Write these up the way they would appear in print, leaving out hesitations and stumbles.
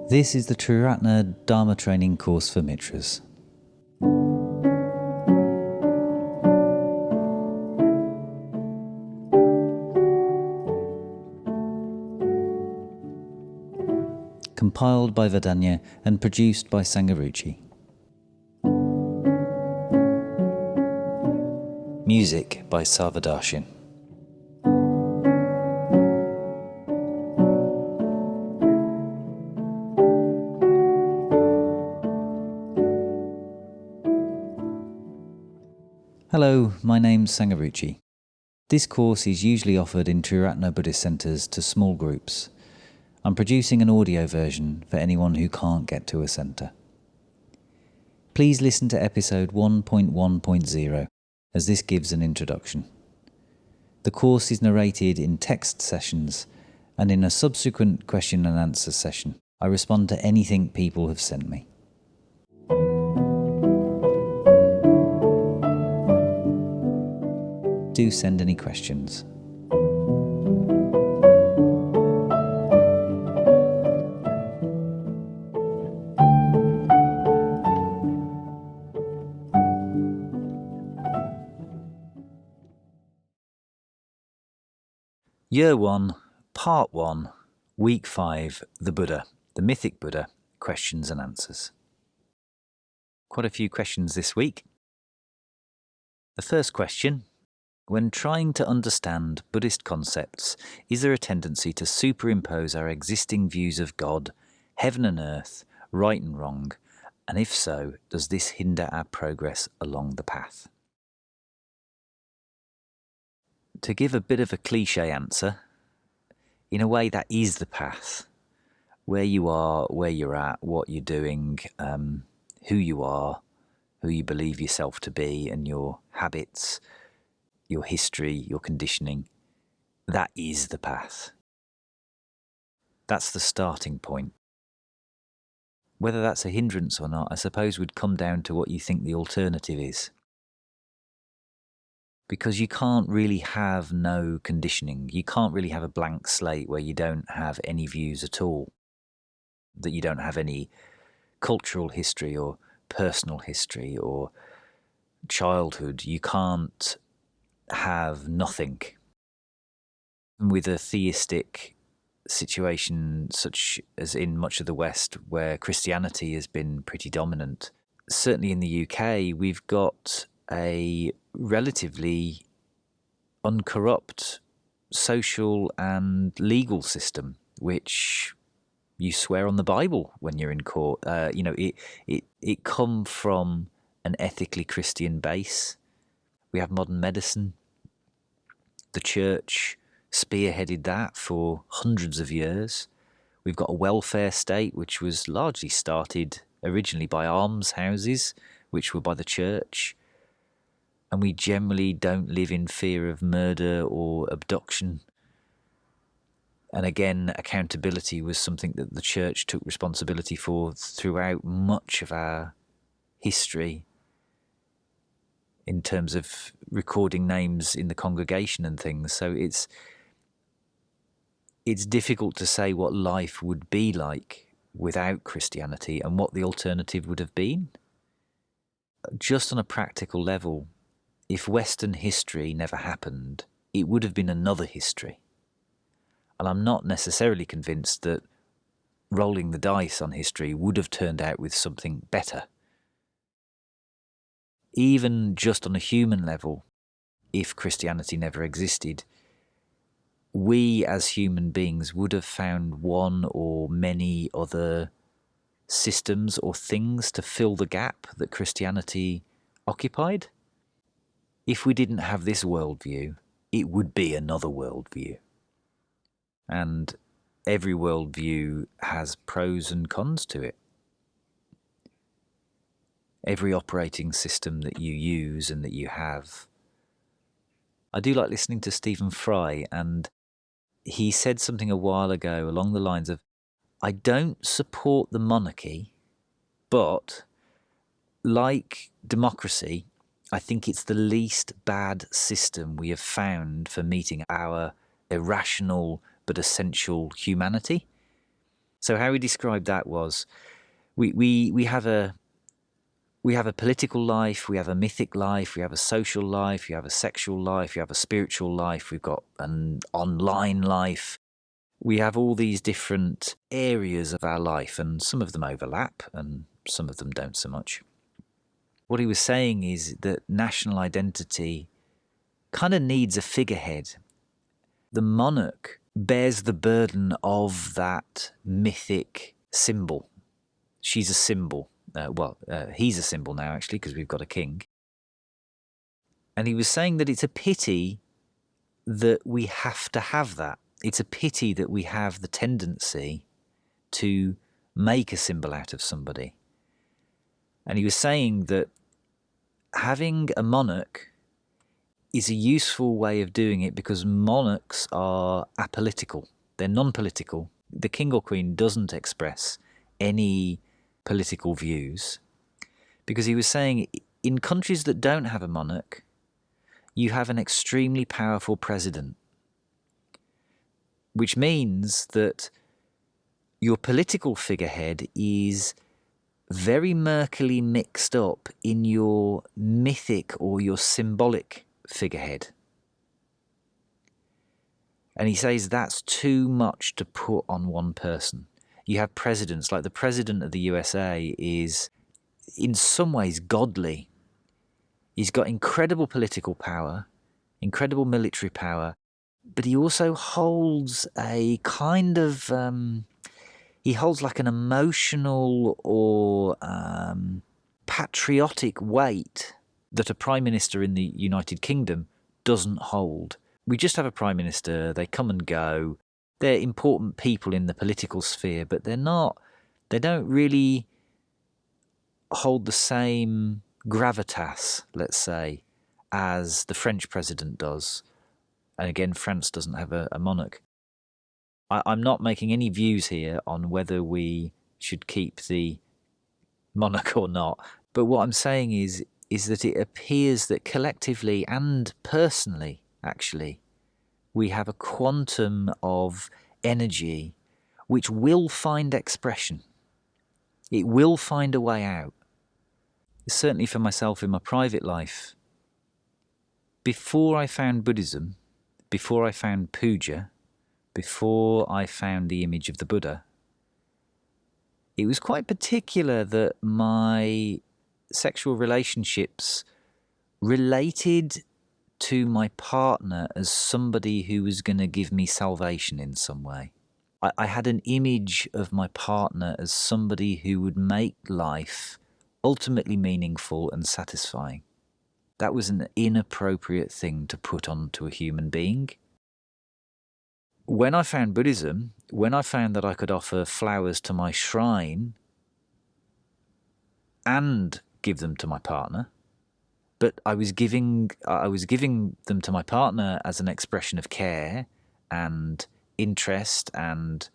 This is the Triratna Dharma training course for Mitras. Compiled by Vedanya and produced by Sangaruchi. Music by Sarvadarshan. Hello, my name's Sangaruchi. This course is usually offered in Triratna Buddhist centres to small groups. I'm producing an audio version for anyone who can't get to a centre. Please listen to episode 1.1.0 as this gives an introduction. The course is narrated in text sessions, and in a subsequent question and answer session, I respond to anything people have sent me. Do send any questions. Year 1, Part 1, Week 5, The Buddha, the Mythic Buddha, Questions and Answers. Quite a few questions this week. The first question: when trying to understand Buddhist concepts, is there a tendency to superimpose our existing views of God, heaven and earth, right and wrong, and if so, does this hinder our progress along the path? To give a bit of a cliche answer, in a way that is the path. Where you are, where you're at, what you're doing, who you are, who you believe yourself to be, and your habits, your history, your conditioning, that is the path. That's the starting point. Whether that's a hindrance or not, I suppose would come down to what you think the alternative is. Because you can't really have no conditioning. You can't really have a blank slate where you don't have any views at all. That you don't have any cultural history or personal history or childhood. You can't have nothing. With a theistic situation such as in much of the West, where Christianity has been pretty dominant, certainly in the UK, we've got a relatively uncorrupt social and legal system, which you swear on the Bible when you're in court. It come from an ethically Christian base. We have modern medicine. The church spearheaded that for hundreds of years. We've got a welfare state which was largely started originally by almshouses, which were by the church. And we generally don't live in fear of murder or abduction. And again, accountability was something that the church took responsibility for throughout much of our history in terms of recording names in the congregation and things. So it's difficult to say what life would be like without Christianity and what the alternative would have been. Just on a practical level, if Western history never happened, it would have been another history. And I'm not necessarily convinced that rolling the dice on history would have turned out with something better. Even just on a human level, if Christianity never existed, we as human beings would have found one or many other systems or things to fill the gap that Christianity occupied. If we didn't have this worldview, it would be another worldview. And every worldview has pros and cons to it. Every operating system that you use and that you have. I do like listening to Stephen Fry, and he said something a while ago along the lines of, I don't support the monarchy, but like democracy, I think it's the least bad system we have found for meeting our irrational but essential humanity. So how he described that was, we have a political life, we have a mythic life, we have a social life, we have a sexual life, we have a spiritual life, we've got an online life. We have all these different areas of our life, and some of them overlap and some of them don't so much. What he was saying is that national identity kind of needs a figurehead. The monarch bears the burden of that mythic symbol. She's a symbol. He's a symbol now, actually, because we've got a king. And he was saying that it's a pity that we have to have that. It's a pity that we have the tendency to make a symbol out of somebody. And he was saying that having a monarch is a useful way of doing it because monarchs are apolitical. They're non-political. The king or queen doesn't express any political views, because he was saying in countries that don't have a monarch, you have an extremely powerful president, which means that your political figurehead is very murkily mixed up in your mythic or your symbolic figurehead. And he says that's too much to put on one person. You have presidents, like the president of the USA is in some ways godly. He's got incredible political power, incredible military power, but he also holds a kind of, he holds like an emotional or patriotic weight that a prime minister in the United Kingdom doesn't hold. We just have a prime minister, they come and go, they're important people in the political sphere, but they don't really hold the same gravitas, let's say, as the French president does. And again, France doesn't have a monarch. I'm not making any views here on whether we should keep the monarch or not. But what I'm saying is that it appears that collectively and personally, actually, we have a quantum of energy which will find expression. It will find a way out. Certainly for myself in my private life, before I found Buddhism, before I found puja, before I found the image of the Buddha, it was quite particular that my sexual relationships related to my partner as somebody who was going to give me salvation in some way. I had an image of my partner as somebody who would make life ultimately meaningful and satisfying. That was an inappropriate thing to put onto a human being. When I found Buddhism, when I found that I could offer flowers to my shrine and give them to my partner, but I was giving them to my partner as an expression of care and interest and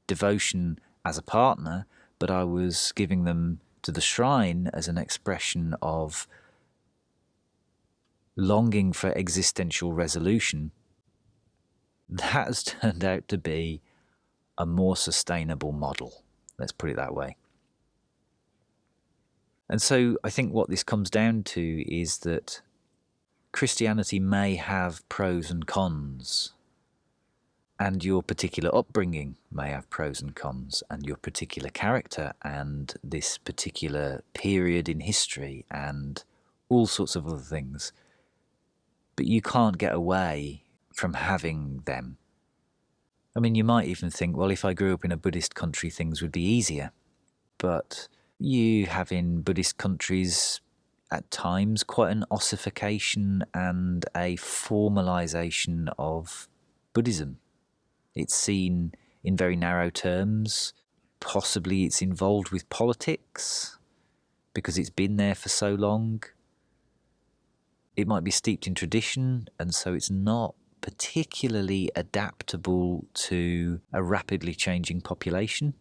devotion as a partner, but I was giving them to the shrine as an expression of longing for existential resolution. That has turned out to be a more sustainable model. Let's put it that way. And so I think what this comes down to is that Christianity may have pros and cons, and your particular upbringing may have pros and cons, and your particular character and this particular period in history and all sorts of other things. But you can't get away from having them. I mean, you might even think, well, if I grew up in a Buddhist country, things would be easier. But you have in Buddhist countries at times quite an ossification and a formalization of Buddhism. It's seen in very narrow terms. Possibly it's involved with politics because it's been there for so long. It might be steeped in tradition, and so it's not particularly adaptable to a rapidly changing population.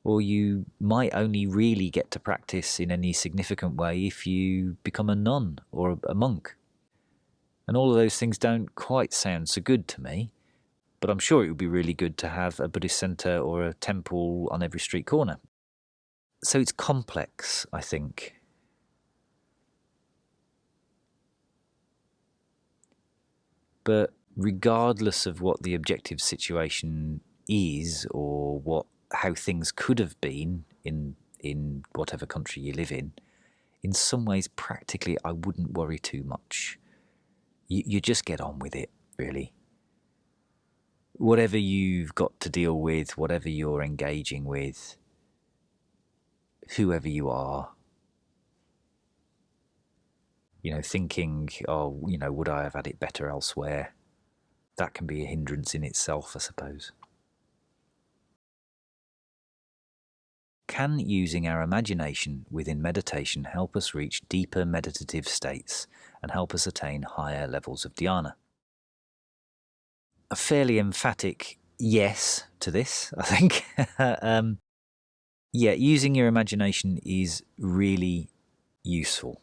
Or you might only really get to practice in any significant way if you become a nun or a monk. And all of those things don't quite sound so good to me. But I'm sure it would be really good to have a Buddhist centre or a temple on every street corner. So it's complex, I think. But regardless of what the objective situation is, or how things could have been in whatever country you live in some ways, practically, I wouldn't worry too much. You just get on with it, really. Whatever you've got to deal with, whatever you're engaging with, whoever you are, thinking, oh, would I have had it better elsewhere? That can be a hindrance in itself, I suppose. Can using our imagination within meditation help us reach deeper meditative states and help us attain higher levels of dhyana? A fairly emphatic yes to this, I think. Yeah, using your imagination is really useful.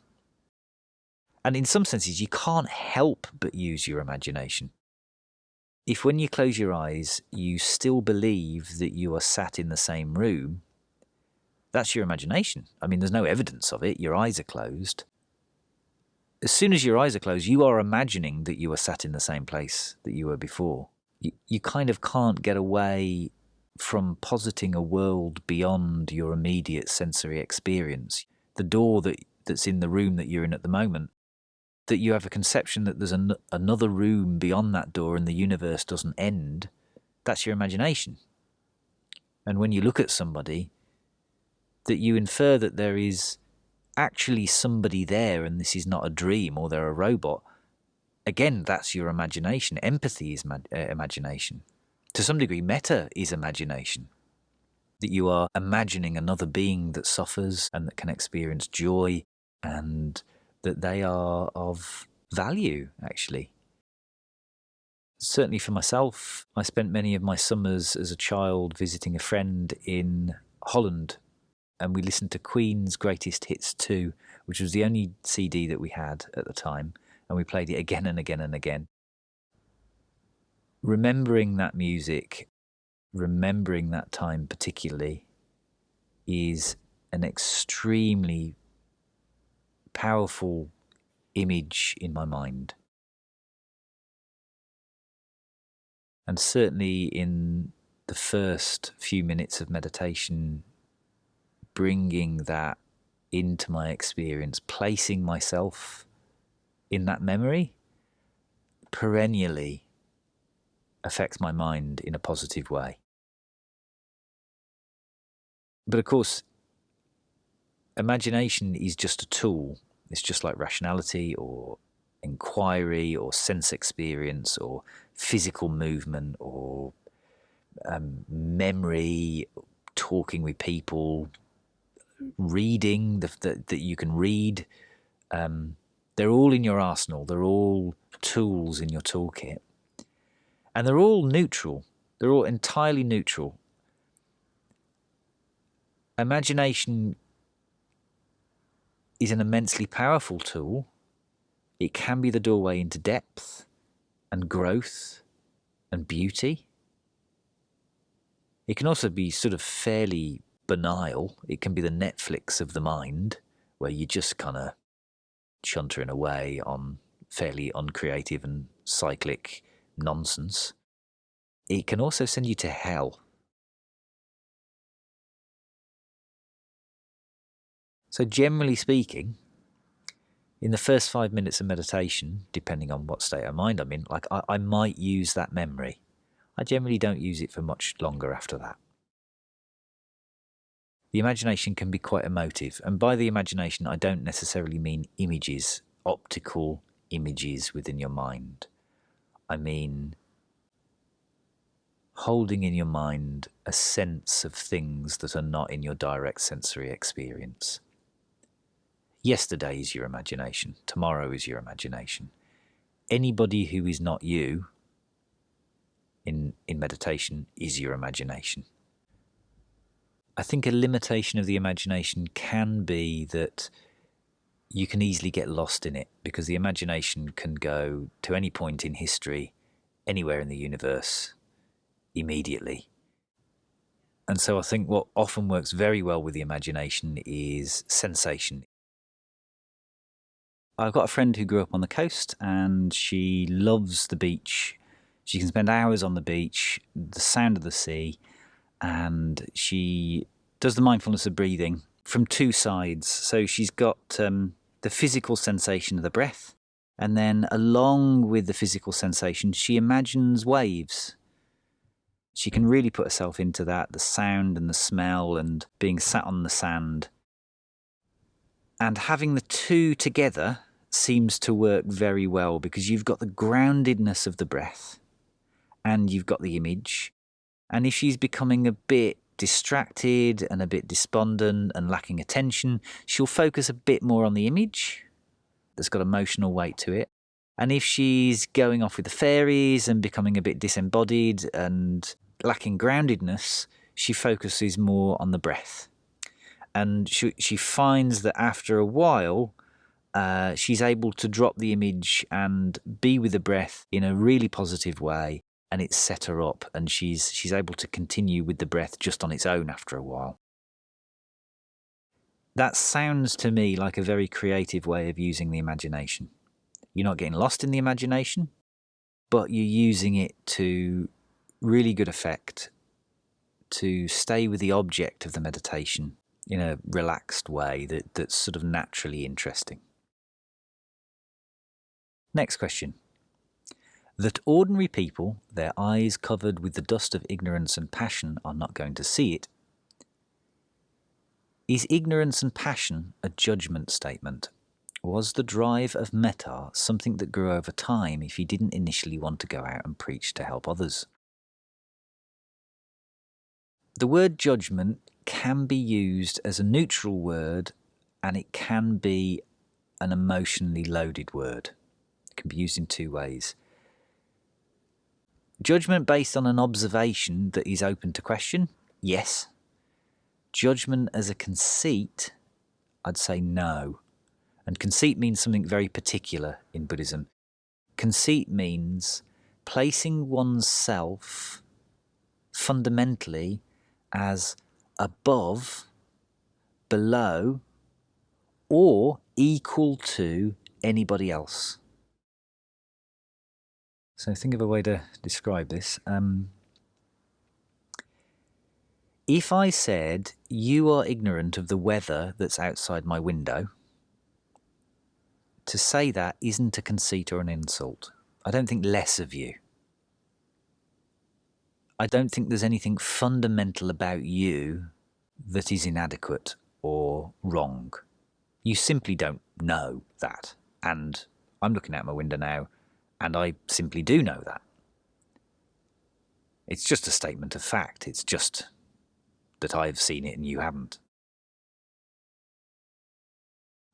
And in some senses, you can't help but use your imagination. If when you close your eyes, you still believe that you are sat in the same room, that's your imagination. I mean, there's no evidence of it. Your eyes are closed. As soon as your eyes are closed, you are imagining that you are sat in the same place that you were before. You kind of can't get away from positing a world beyond your immediate sensory experience. The door that's in the room that you're in at the moment, that you have a conception that there's another room beyond that door and the universe doesn't end, that's your imagination. And when you look at somebody, that you infer that there is actually somebody there and this is not a dream or they're a robot, again, that's your imagination. Empathy is imagination. To some degree, metta is imagination. That you are imagining another being that suffers and that can experience joy, and that they are of value, actually. Certainly for myself, I spent many of my summers as a child visiting a friend in Holland, and we listened to Queen's Greatest Hits 2, which was the only CD that we had at the time, and we played it again and again and again. Remembering that music, remembering that time particularly, is an extremely powerful image in my mind. And certainly in the first few minutes of meditation, bringing that into my experience, placing myself in that memory, perennially affects my mind in a positive way. But of course, imagination is just a tool. It's just like rationality or inquiry or sense experience or physical movement or memory, talking with people, reading that you can read. They're all in your arsenal. They're all tools in your toolkit. And they're all neutral. They're all entirely neutral. Imagination is an immensely powerful tool. It can be the doorway into depth and growth and beauty. It can also be sort of fairly banal. It can be the Netflix of the mind, where you just kind of chuntering away on fairly uncreative and cyclic nonsense. It can also send you to hell. So generally speaking, in the first 5 minutes of meditation, depending on what state of mind I'm in, like I might use that memory. I generally don't use it for much longer after that. The imagination can be quite emotive, and by the imagination I don't necessarily mean images, optical images within your mind. I mean holding in your mind a sense of things that are not in your direct sensory experience. Yesterday is your imagination. Tomorrow is your imagination. Anybody who is not you in meditation is your imagination. I think a limitation of the imagination can be that you can easily get lost in it, because the imagination can go to any point in history, anywhere in the universe, immediately. And so I think what often works very well with the imagination is sensation. I've got a friend who grew up on the coast and she loves the beach. She can spend hours on the beach, the sound of the sea, and she does the mindfulness of breathing from two sides. So she's got the physical sensation of the breath, and then along with the physical sensation, she imagines waves. She can really put herself into that, the sound and the smell and being sat on the sand. And having the two together seems to work very well because you've got the groundedness of the breath and you've got the image. And if she's becoming a bit distracted and a bit despondent and lacking attention, she'll focus a bit more on the image that's got emotional weight to it. And if she's going off with the fairies and becoming a bit disembodied and lacking groundedness, she focuses more on the breath. And she finds that after a while, she's able to drop the image and be with the breath in a really positive way, and it's set her up, and she's able to continue with the breath just on its own after a while. That sounds to me like a very creative way of using the imagination. You're not getting lost in the imagination, but you're using it to really good effect to stay with the object of the meditation in a relaxed way that's sort of naturally interesting. Next question. That ordinary people, their eyes covered with the dust of ignorance and passion, are not going to see it. Is ignorance and passion a judgment statement? Was the drive of metta something that grew over time if he didn't initially want to go out and preach to help others? The word judgment can be used as a neutral word, and it can be an emotionally loaded word. It can be used in two ways. Judgment based on an observation that is open to question? Yes. Judgment as a conceit? I'd say no. And conceit means something very particular in Buddhism. Conceit means placing one's self fundamentally as above, below, or equal to anybody else. So think of a way to describe this. If I said, you are ignorant of the weather that's outside my window, to say that isn't a conceit or an insult. I don't think less of you. I don't think there's anything fundamental about you that is inadequate or wrong. You simply don't know that. And I'm looking out my window now, and I simply do know that. It's just a statement of fact. It's just that I've seen it and you haven't.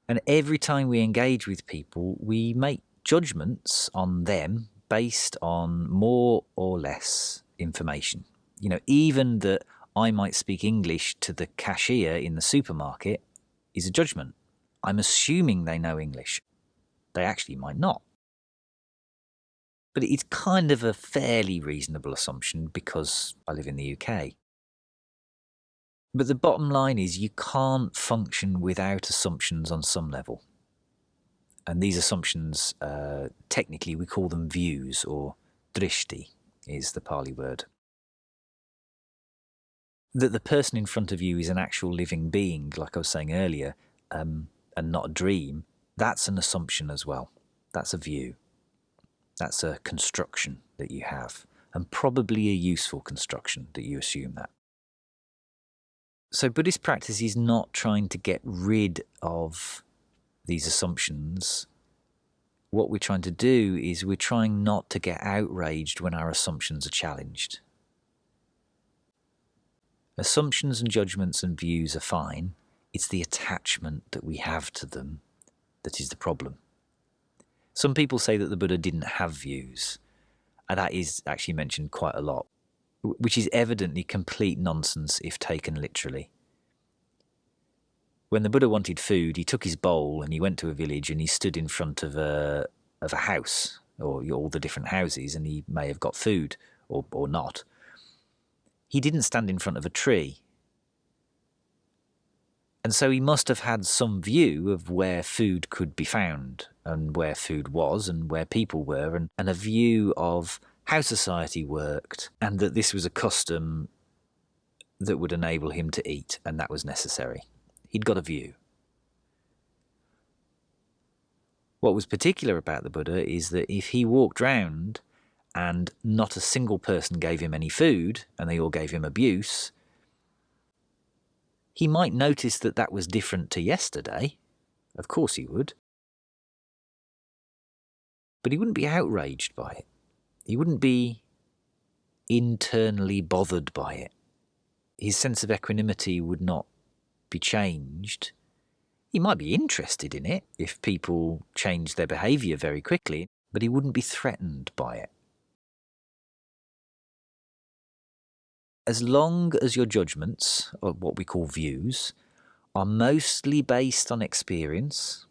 And every time we engage with people, we make judgments on them based on more or less information. You know, even that I might speak English to the cashier in the supermarket is a judgment. I'm assuming they know English. They actually might not. But it's kind of a fairly reasonable assumption because I live in the UK. But the bottom line is you can't function without assumptions on some level. And these assumptions, technically we call them views, or drishti is the Pali word. That the person in front of you is an actual living being, like I was saying earlier, and not a dream, that's an assumption as well. That's a view. That's a construction that you have, and probably a useful construction that you assume that. So Buddhist practice is not trying to get rid of these assumptions. What we're trying to do is we're trying not to get outraged when our assumptions are challenged. Assumptions and judgments and views are fine. It's the attachment that we have to them that is the problem. Some people say that the Buddha didn't have views, and that is actually mentioned quite a lot, which is evidently complete nonsense if taken literally. When the Buddha wanted food, he took his bowl and he went to a village and he stood in front of a house, or all the different houses, and he may have got food or not. he didn't stand in front of a tree. And so he must have had some view of where food could be found and where food was and where people were, and a view of how society worked, and that this was a custom that would enable him to eat, and that was necessary. He'd got a view. What was particular about the Buddha is that if he walked round and not a single person gave him any food and they all gave him abuse, he might notice that that was different to yesterday. Of course he would. But he wouldn't be outraged by it. He wouldn't be internally bothered by it. His sense of equanimity would not be changed. He might be interested in it if people changed their behaviour very quickly, but he wouldn't be threatened by it. As long as your judgments, or what we call views, are mostly based on experience,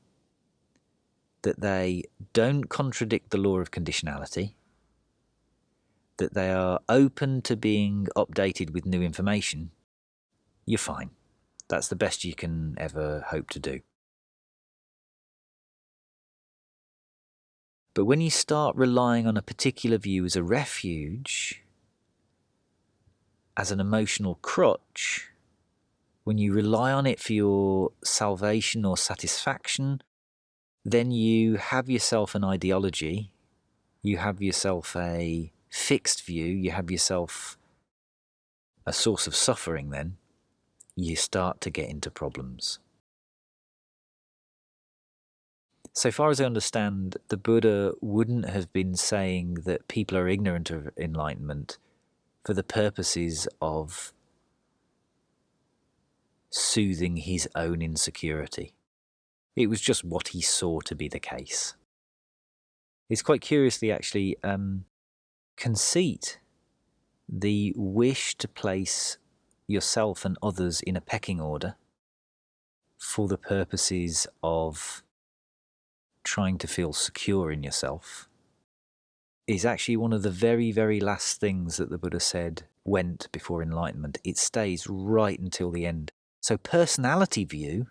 that they don't contradict the law of conditionality, that they are open to being updated with new information, you're fine. That's the best you can ever hope to do. But when you start relying on a particular view as a refuge, as an emotional crutch, when you rely on it for your salvation or satisfaction, then you have yourself an ideology, you have yourself a fixed view, you have yourself a source of suffering. Then you start to get into problems. So far as I understand, the Buddha wouldn't have been saying that people are ignorant of enlightenment for the purposes of soothing his own insecurity. It was just what he saw to be the case. It's quite curiously, actually, conceit, the wish to place yourself and others in a pecking order for the purposes of trying to feel secure in yourself, is actually one of the very, very last things that the Buddha said went before enlightenment. It stays right until the end. So personality view,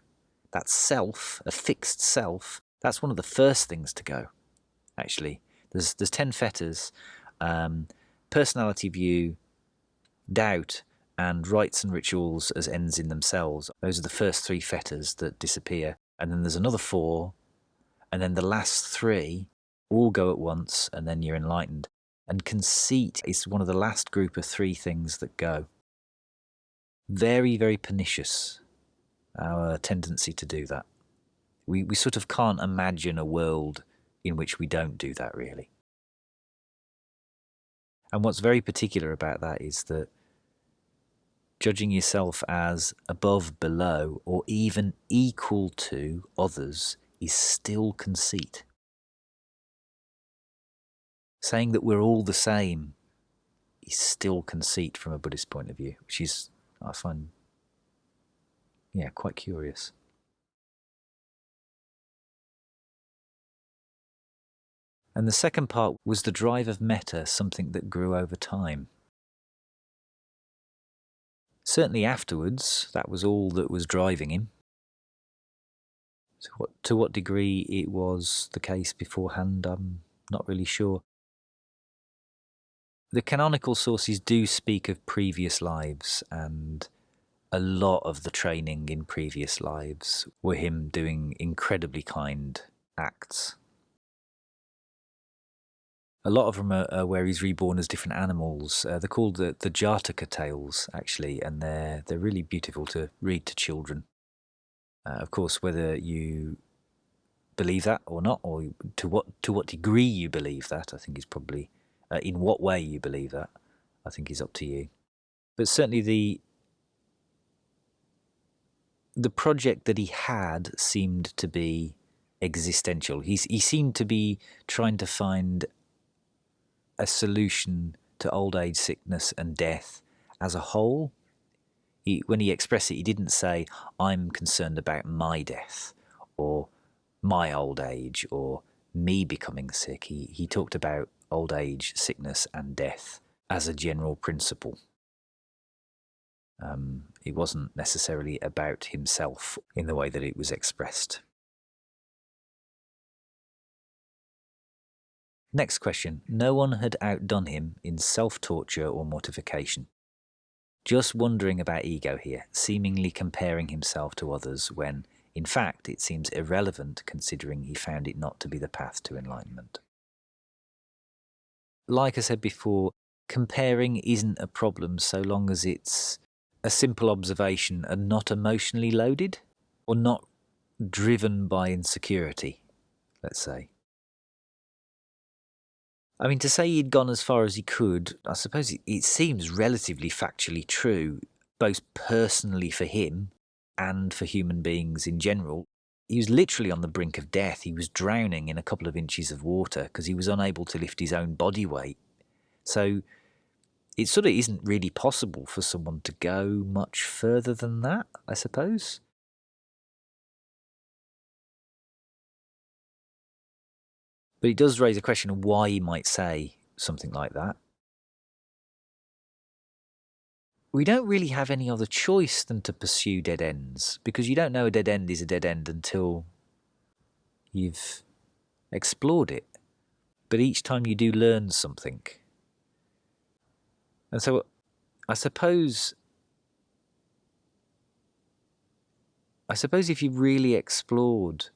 that self, a fixed self, that's one of the first things to go, actually. There's 10 fetters, personality view, doubt, and rites and rituals as ends in themselves. Those are the first 3 fetters that disappear. And then there's another 4, and then the last 3 all go at once, and then you're enlightened. And conceit is one of the last group of 3 things that go. Very, very pernicious, our tendency to do that. We sort of can't imagine a world in which we don't do that, really. And what's very particular about that is that judging yourself as above, below, or even equal to others is still conceit. Saying that we're all the same is still conceit from a Buddhist point of view, which is, I find, quite curious. And the second part was the drive of metta, something that grew over time. Certainly afterwards, that was all that was driving him. To what degree it was the case beforehand, I'm not really sure. The canonical sources do speak of previous lives, and a lot of the training in previous lives were him doing incredibly kind acts. A lot of them are where he's reborn as different animals. They're called the Jataka tales, actually, and they're really beautiful to read to children. Of course, whether you believe that or not, or to what degree you believe that, I think is probably in what way you believe that, I think is up to you. But certainly the project that he had seemed to be existential. He seemed to be trying to find a solution to old age, sickness and death as a whole. When he expressed it, he didn't say, I'm concerned about my death or my old age or me becoming sick. He talked about old age, sickness and death as a general principle. It wasn't necessarily about himself in the way that it was expressed. Next question. No one had outdone him in self-torture or mortification. Just wondering about ego here, seemingly comparing himself to others when, in fact, it seems irrelevant considering he found it not to be the path to enlightenment. Like I said before, comparing isn't a problem so long as it's a simple observation and not emotionally loaded or not driven by insecurity, let's say. I mean, to say he'd gone as far as he could, I suppose it seems relatively factually true, both personally for him and for human beings in general. He was literally on the brink of death. He was drowning in a couple of inches of water because he was unable to lift his own body weight. So it sort of isn't really possible for someone to go much further than that, I suppose. But it does raise a question of why he might say something like that. We don't really have any other choice than to pursue dead ends, because you don't know a dead end is a dead end until you've explored it. But each time you do learn something. And so I suppose if you've really explored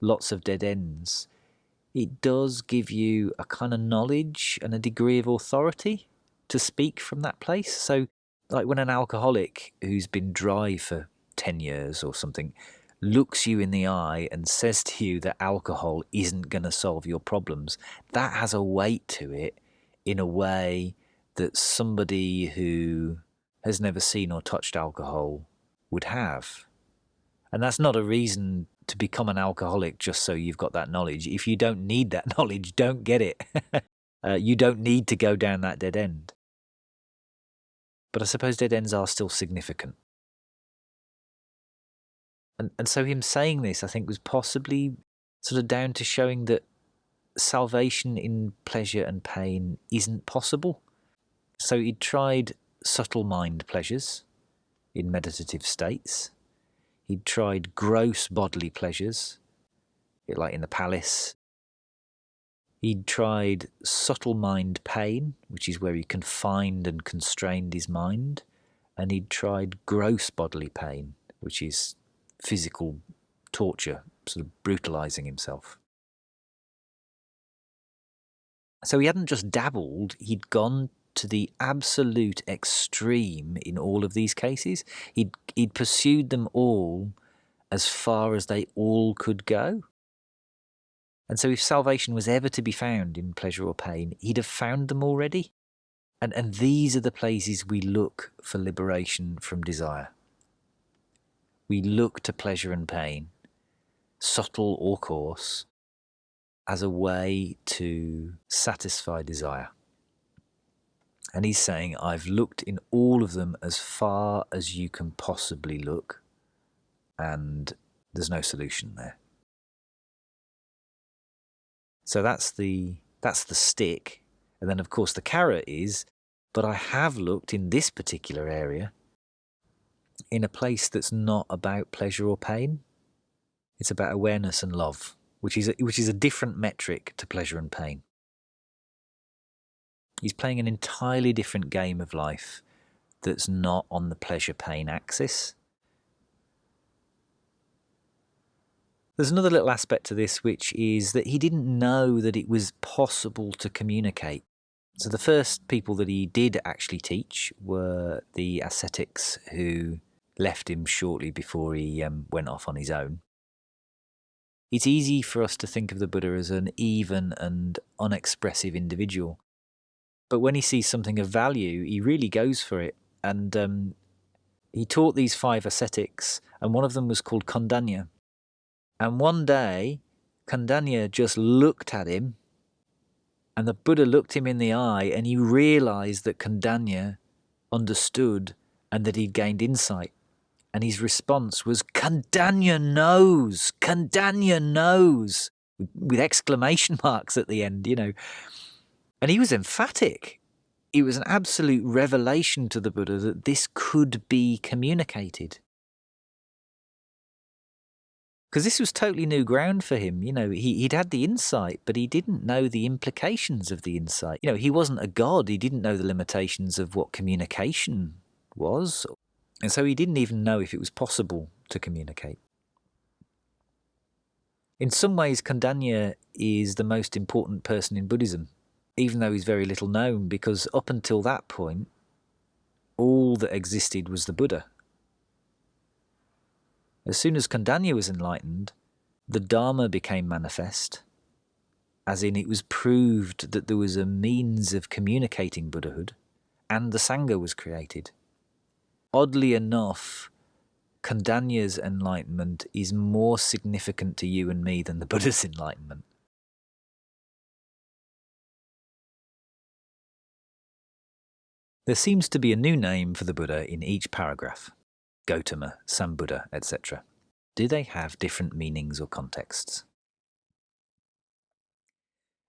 lots of dead ends, it does give you a kind of knowledge and a degree of authority to speak from that place. So like when an alcoholic who's been dry for 10 years or something looks you in the eye and says to you that alcohol isn't going to solve your problems, that has a weight to it in a way that somebody who has never seen or touched alcohol would have. And that's not a reason to become an alcoholic just so you've got that knowledge. If you don't need that knowledge, don't get it. You don't need to go down that dead end. But I suppose dead ends are still significant. And so him saying this, I think, was possibly sort of down to showing that salvation in pleasure and pain isn't possible. So he'd tried subtle mind pleasures in meditative states. He'd tried gross bodily pleasures, like in the palace. He'd tried subtle mind pain, which is where he confined and constrained his mind. And he'd tried gross bodily pain, which is physical torture, sort of brutalizing himself. So he hadn't just dabbled, he'd gone to the absolute extreme in all of these cases. He'd pursued them all as far as they all could go. And so if salvation was ever to be found in pleasure or pain, he'd have found them already. And these are the places we look for liberation from desire. We look to pleasure and pain, subtle or coarse, as a way to satisfy desire. And he's saying, I've looked in all of them as far as you can possibly look, and there's no solution there. So that's the stick. And then, of course, the carrot is, but I have looked in this particular area in a place that's not about pleasure or pain. It's about awareness and love, which is a different metric to pleasure and pain. He's playing an entirely different game of life that's not on the pleasure-pain axis. There's another little aspect to this, which is that he didn't know that it was possible to communicate. So the first people that he did actually teach were the ascetics who left him shortly before he went off on his own. It's easy for us to think of the Buddha as an even and unexpressive individual. But when he sees something of value, he really goes for it. And he taught these 5 ascetics, and one of them was called Kondanya. And one day, Kondanya just looked at him, and the Buddha looked him in the eye, and he realized that Kondanya understood and that he'd gained insight. And his response was, Kondanya knows! Kondanya knows! With exclamation marks at the end, you know. And he was emphatic. it was an absolute revelation to the Buddha that this could be communicated. Because this was totally new ground for him. He'd had the insight, but he didn't know the implications of the insight. He wasn't a god. He didn't know the limitations of what communication was. And so he didn't even know if it was possible to communicate. In some ways, Kondanya is the most important person in Buddhism, even though he's very little known, because up until that point, all that existed was the Buddha. As soon as Kondanya was enlightened, the Dharma became manifest, as in it was proved that there was a means of communicating Buddhahood, and the Sangha was created. Oddly enough, Kondanya's enlightenment is more significant to you and me than the Buddha's enlightenment. There seems to be a new name for the Buddha in each paragraph: Gautama, Sambuddha, etc. Do they have different meanings or contexts?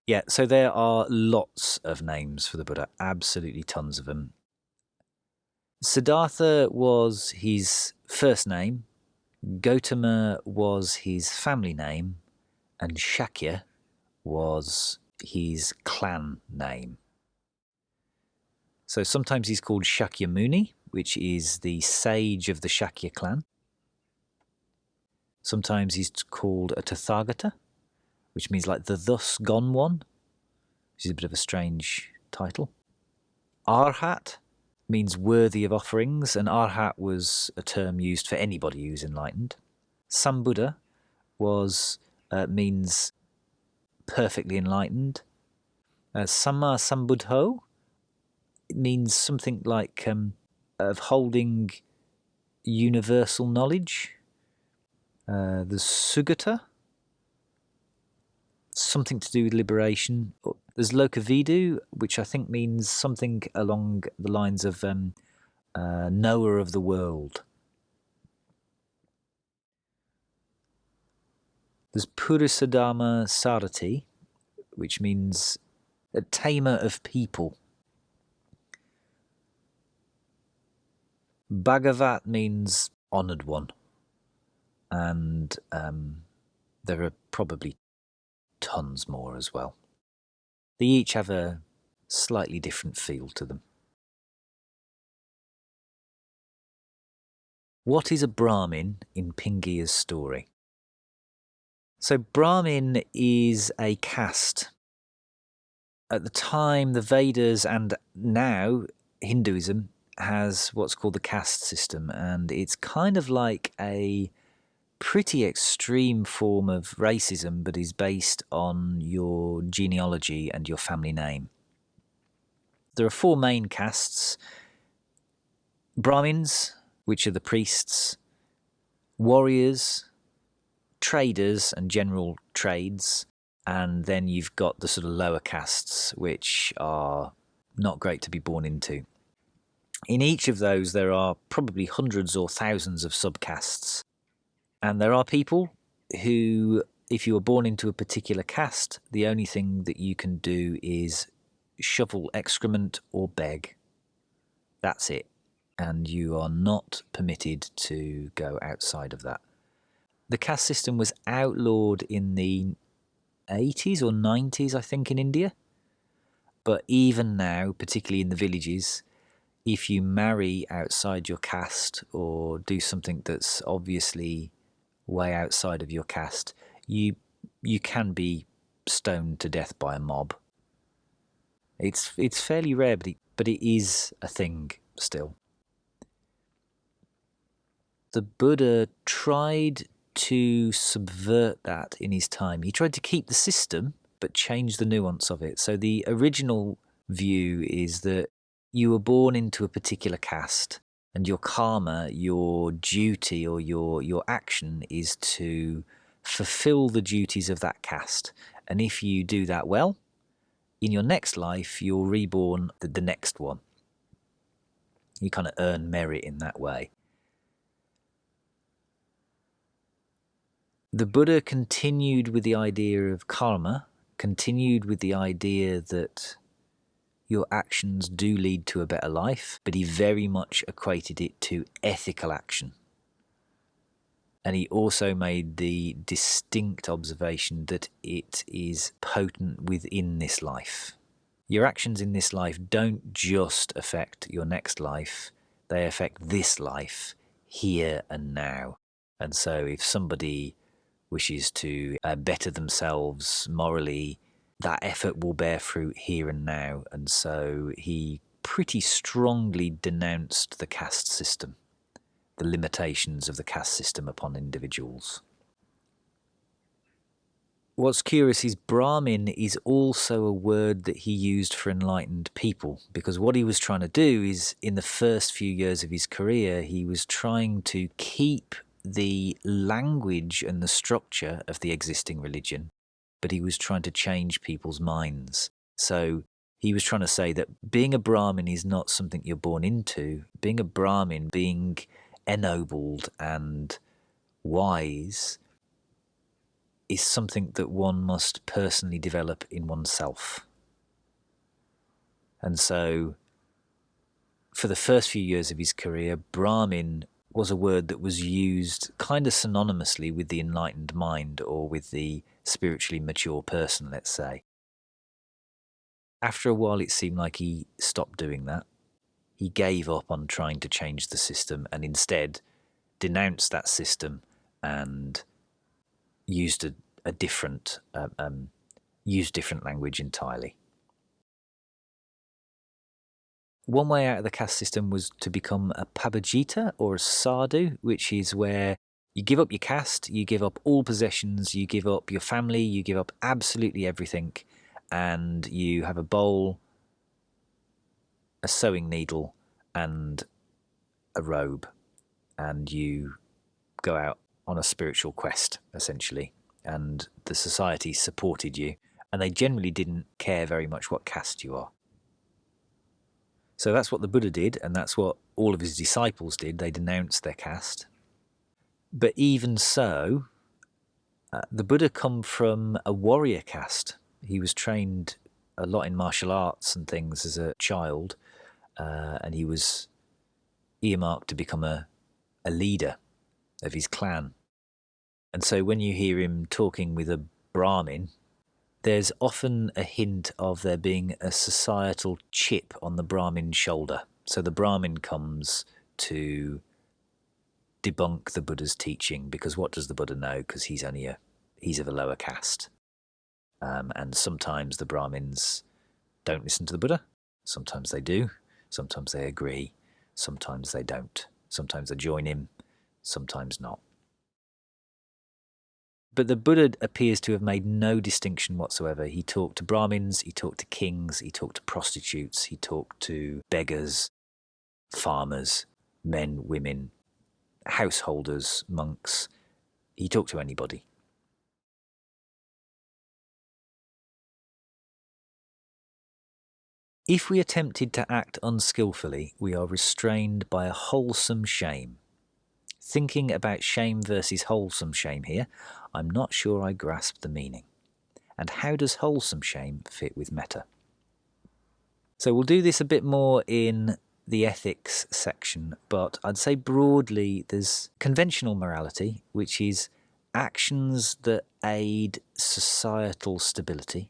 Yeah, so there are lots of names for the Buddha, absolutely tons of them. Siddhartha was his first name, Gautama was his family name, and Shakya was his clan name. So sometimes he's called Shakyamuni, which is the sage of the Shakya clan. Sometimes he's called a Tathagata, which means like the thus gone one, which is a bit of a strange title. Arhat means worthy of offerings, and Arhat was a term used for anybody who's enlightened. Sambuddha means perfectly enlightened. Samma Sambuddho means something like of holding universal knowledge. There's Sugata, something to do with liberation. There's Lokavidu, which I think means something along the lines of knower of the world. There's Purisadharma Sarati, which means a tamer of people. Bhagavat means honoured one. And there are probably tons more as well. They each have a slightly different feel to them. What is a Brahmin in Pingia's story? So Brahmin is a caste. At the time, the Vedas and now Hinduism has what's called the caste system, and it's kind of like a pretty extreme form of racism, but is based on your genealogy and your family name. There are four main castes: Brahmins, which are the priests, warriors, traders and general trades, and then you've got the sort of lower castes, which are not great to be born into. In each of those, there are probably hundreds or thousands of subcastes. And there are people who, if you were born into a particular caste, the only thing that you can do is shovel excrement or beg. That's it. And you are not permitted to go outside of that. The caste system was outlawed in the 80s or 90s, I think, in India. But even now, particularly in the villages, if you marry outside your caste or do something that's obviously way outside of your caste, you can be stoned to death by a mob. It's fairly rare, but it is a thing still. The Buddha tried to subvert that in his time. He tried to keep the system, but change the nuance of it. So the original view is that you were born into a particular caste, and your karma, your duty, or your action is to fulfill the duties of that caste. And if you do that well, in your next life, you're reborn the next one. You kind of earn merit in that way. The Buddha continued with the idea of karma, continued with the idea that your actions do lead to a better life, but he very much equated it to ethical action. And he also made the distinct observation that it is potent within this life. Your actions in this life don't just affect your next life, they affect this life, here and now. And so if somebody wishes to better themselves morally, that effort will bear fruit here and now. And so he pretty strongly denounced the caste system, the limitations of the caste system upon individuals. What's curious is Brahmin is also a word that he used for enlightened people, because what he was trying to do is, in the first few years of his career, he was trying to keep the language and the structure of the existing religion, but he was trying to change people's minds. So he was trying to say that being a Brahmin is not something you're born into. Being a Brahmin, being ennobled and wise, is something that one must personally develop in oneself. And so, for the first few years of his career, Brahmin was a word that was used kind of synonymously with the enlightened mind or with the spiritually mature person, let's say. After a while, it seemed like he stopped doing that. He gave up on trying to change the system and instead denounced that system and used a different language entirely. One way out of the caste system was to become a pabajita or a sadhu, which is where you give up your caste, you give up all possessions, you give up your family, you give up absolutely everything, and you have a bowl, a sewing needle, and a robe, and you go out on a spiritual quest, essentially. And the society supported you, and they generally didn't care very much what caste you are. So that's what the Buddha did, and that's what all of his disciples did. They denounced their caste. But even so, the Buddha come from a warrior caste. He was trained a lot in martial arts and things as a child, and he was earmarked to become a leader of his clan. And so when you hear him talking with a Brahmin, there's often a hint of there being a societal chip on the Brahmin's shoulder. So the Brahmin comes to debunk the Buddha's teaching, because what does the Buddha know? Because he's of a lower caste. And sometimes the Brahmins don't listen to the Buddha. Sometimes they do. Sometimes they agree. Sometimes they don't. Sometimes they join him. Sometimes not. But the Buddha appears to have made no distinction whatsoever. He talked to Brahmins, he talked to kings, he talked to prostitutes, he talked to beggars, farmers, men, women, householders, monks. He talked to anybody. If we attempted to act unskillfully, we are restrained by a wholesome shame. Thinking about shame versus wholesome shame here, I'm not sure I grasp the meaning. And how does wholesome shame fit with metta? So we'll do this a bit more in the ethics section, but I'd say broadly there's conventional morality, which is actions that aid societal stability.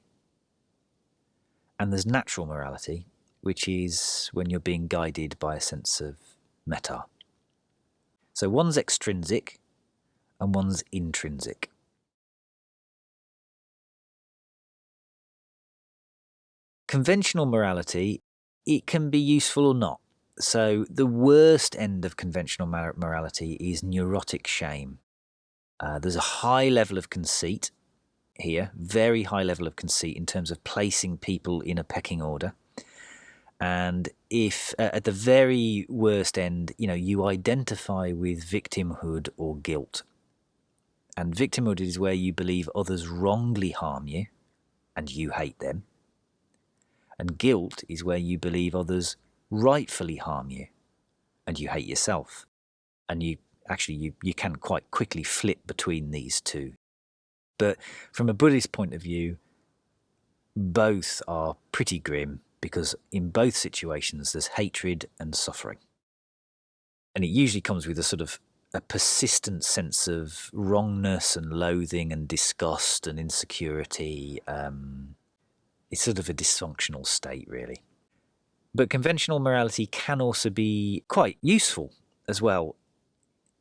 And there's natural morality, which is when you're being guided by a sense of metta. So one's extrinsic and one's intrinsic. Conventional morality, it can be useful or not. So the worst end of conventional morality is neurotic shame. There's a high level of conceit here, very high level of conceit in terms of placing people in a pecking order. And if at the very worst end, you identify with victimhood or guilt. And victimhood is where you believe others wrongly harm you and you hate them. And guilt is where you believe others rightfully harm you and you hate yourself. And you can quite quickly flip between these two. But from a Buddhist point of view, both are pretty grim because in both situations there's hatred and suffering. And it usually comes with a persistent sense of wrongness and loathing and disgust and insecurity. It's sort of a dysfunctional state, really. But conventional morality can also be quite useful as well.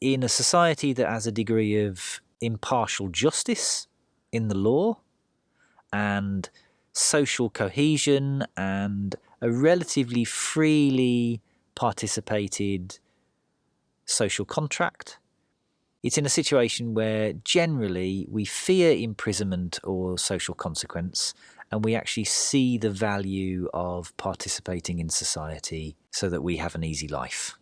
In a society that has a degree of impartial justice in the law and social cohesion and a relatively freely participated social contract, it's in a situation where generally we fear imprisonment or social consequence, and we actually see the value of participating in society so that we have an easy life.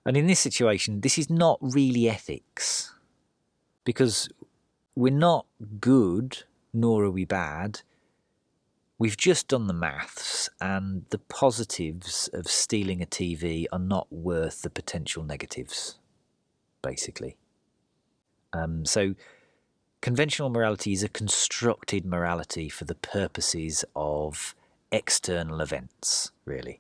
And in this situation, this is not really ethics, because we're not good, nor are we bad. We've just done the maths, and the positives of stealing a TV are not worth the potential negatives, basically. So conventional morality is a constructed morality for the purposes of external events, really.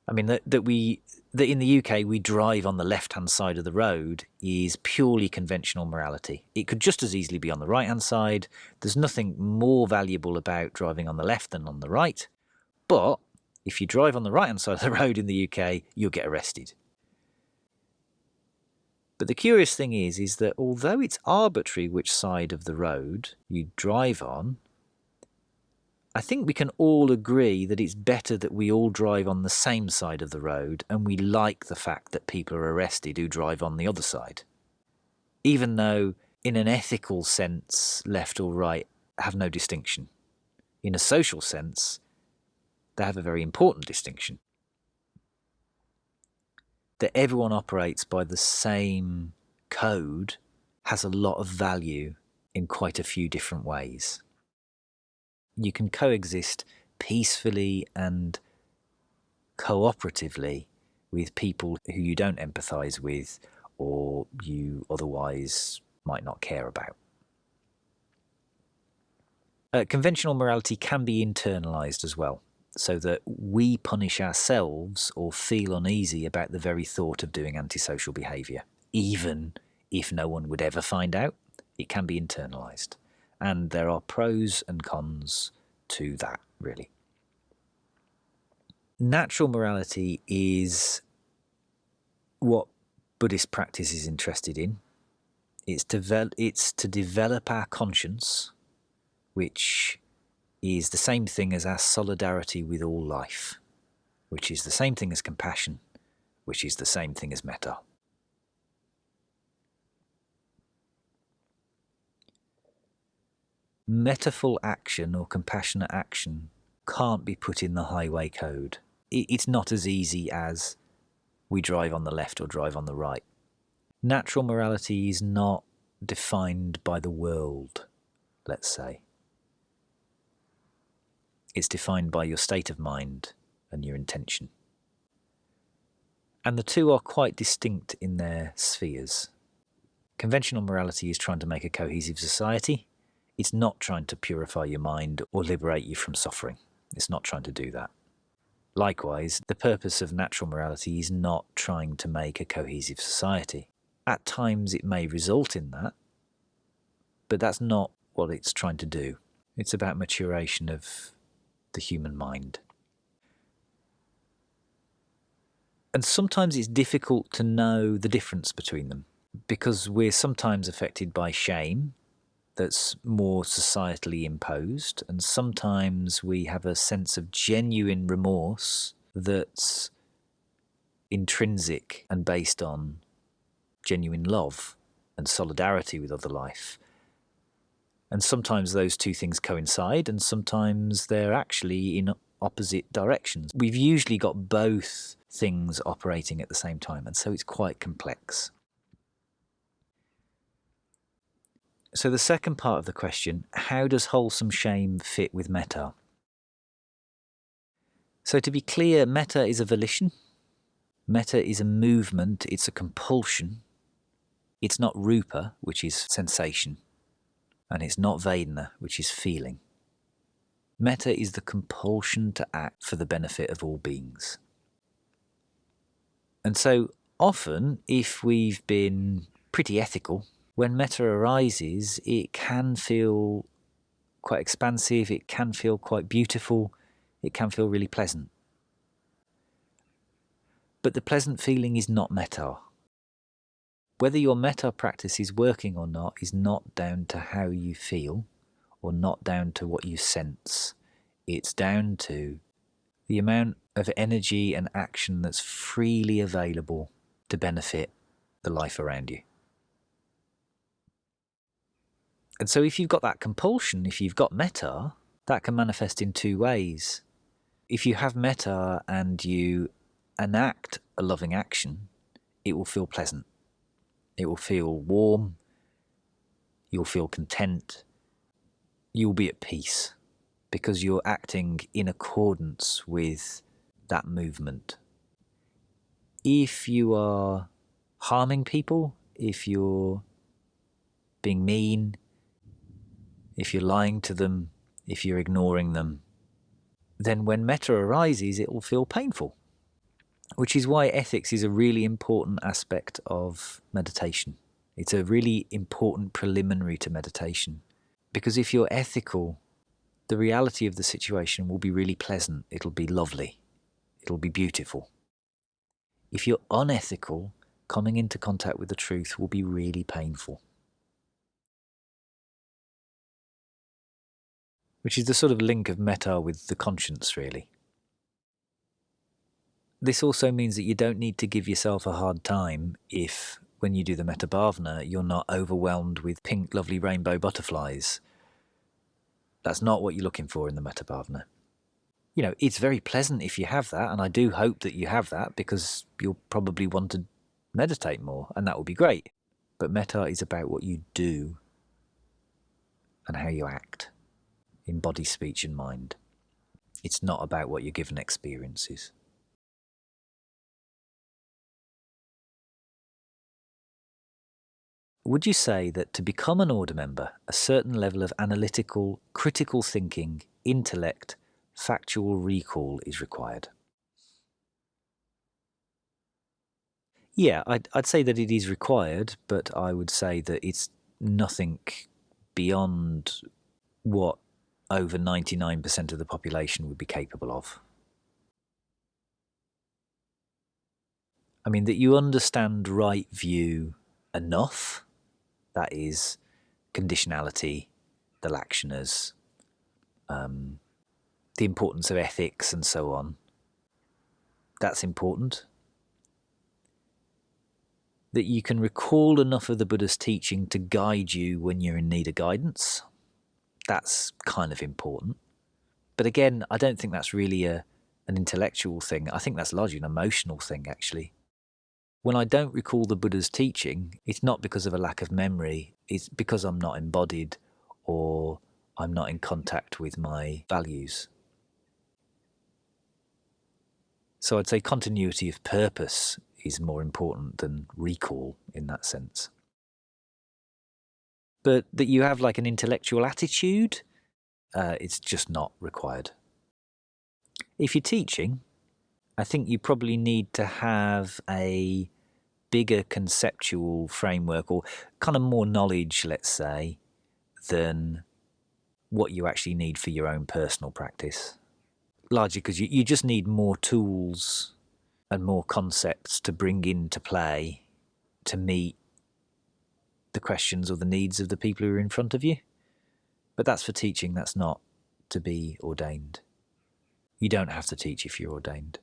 I mean, that in the UK we drive on the left-hand side of the road is purely conventional morality. It could just as easily be on the right-hand side. There's nothing more valuable about driving on the left than on the right. But if you drive on the right-hand side of the road in the UK, you'll get arrested. But the curious thing is that although it's arbitrary which side of the road you drive on, I think we can all agree that it's better that we all drive on the same side of the road, and we like the fact that people are arrested who drive on the other side. Even though, in an ethical sense, left or right have no distinction. In a social sense, they have a very important distinction. That everyone operates by the same code has a lot of value in quite a few different ways. You can coexist peacefully and cooperatively with people who you don't empathise with or you otherwise might not care about. Conventional morality can be internalised as well, so that we punish ourselves or feel uneasy about the very thought of doing antisocial behaviour. Even if no one would ever find out, it can be internalised. And there are pros and cons to that, really. Natural morality is what Buddhist practice is interested in. It's to develop our conscience, which is the same thing as our solidarity with all life, which is the same thing as compassion, which is the same thing as metta. Mettaful action or compassionate action can't be put in the highway code. It's not as easy as we drive on the left or drive on the right. Natural morality is not defined by the world, let's say. It's defined by your state of mind and your intention. And the two are quite distinct in their spheres. Conventional morality is trying to make a cohesive society. It's not trying to purify your mind or liberate you from suffering. It's not trying to do that. Likewise, the purpose of natural morality is not trying to make a cohesive society. At times it may result in that, but that's not what it's trying to do. It's about maturation of the human mind. And sometimes it's difficult to know the difference between them, because we're sometimes affected by shame that's more societally imposed, and sometimes we have a sense of genuine remorse that's intrinsic and based on genuine love and solidarity with other life. And sometimes those two things coincide, and sometimes they're actually in opposite directions. We've usually got both things operating at the same time, and so it's quite complex. So the second part of the question, how does wholesome shame fit with metta? So to be clear, metta is a volition. Metta is a movement, it's a compulsion. It's not rupa, which is sensation. And it's not Vedana, which is feeling. Metta is the compulsion to act for the benefit of all beings. And so often, if we've been pretty ethical, when metta arises, it can feel quite expansive, it can feel quite beautiful, it can feel really pleasant. But the pleasant feeling is not metta. Whether your metta practice is working or not is not down to how you feel or not down to what you sense. It's down to the amount of energy and action that's freely available to benefit the life around you. And so if you've got that compulsion, if you've got metta, that can manifest in two ways. If you have metta and you enact a loving action, it will feel pleasant. It will feel warm. You'll feel content. You'll be at peace because you're acting in accordance with that movement. If you are harming people, if you're being mean, if you're lying to them, if you're ignoring them, then when metta arises, it will feel painful. Which is why ethics is a really important aspect of meditation. It's a really important preliminary to meditation. Because if you're ethical, the reality of the situation will be really pleasant. It'll be lovely. It'll be beautiful. If you're unethical, coming into contact with the truth will be really painful. Which is the sort of link of metta with the conscience, really. This also means that you don't need to give yourself a hard time if, when you do the metta bhavana, you're not overwhelmed with pink, lovely rainbow butterflies. That's not what you're looking for in the metta bhavana. You know, it's very pleasant if you have that, and I do hope that you have that because you'll probably want to meditate more, and that will be great. But metta is about what you do and how you act in body, speech, and mind. It's not about what your given experience is. Would you say that to become an order member, a certain level of analytical, critical thinking, intellect, factual recall is required? Yeah, I'd say that it is required, but I would say that it's nothing beyond what over 99% of the population would be capable of. I mean, that you understand right view enough, that is conditionality, the lakshanas, the importance of ethics and so on. That's important. That you can recall enough of the Buddha's teaching to guide you when you're in need of guidance. That's kind of important. But again, I don't think that's really an intellectual thing. I think that's largely an emotional thing, actually. When I don't recall the Buddha's teaching, it's not because of a lack of memory. It's because I'm not embodied or I'm not in contact with my values. So I'd say continuity of purpose is more important than recall in that sense. But that you have like an intellectual attitude, it's just not required. If you're teaching, I think you probably need to have a bigger conceptual framework or kind of more knowledge, let's say, than what you actually need for your own personal practice. Largely because you just need more tools and more concepts to bring into play to meet the questions or the needs of the people who are in front of you. But that's for teaching, that's not to be ordained. You don't have to teach if you're ordained.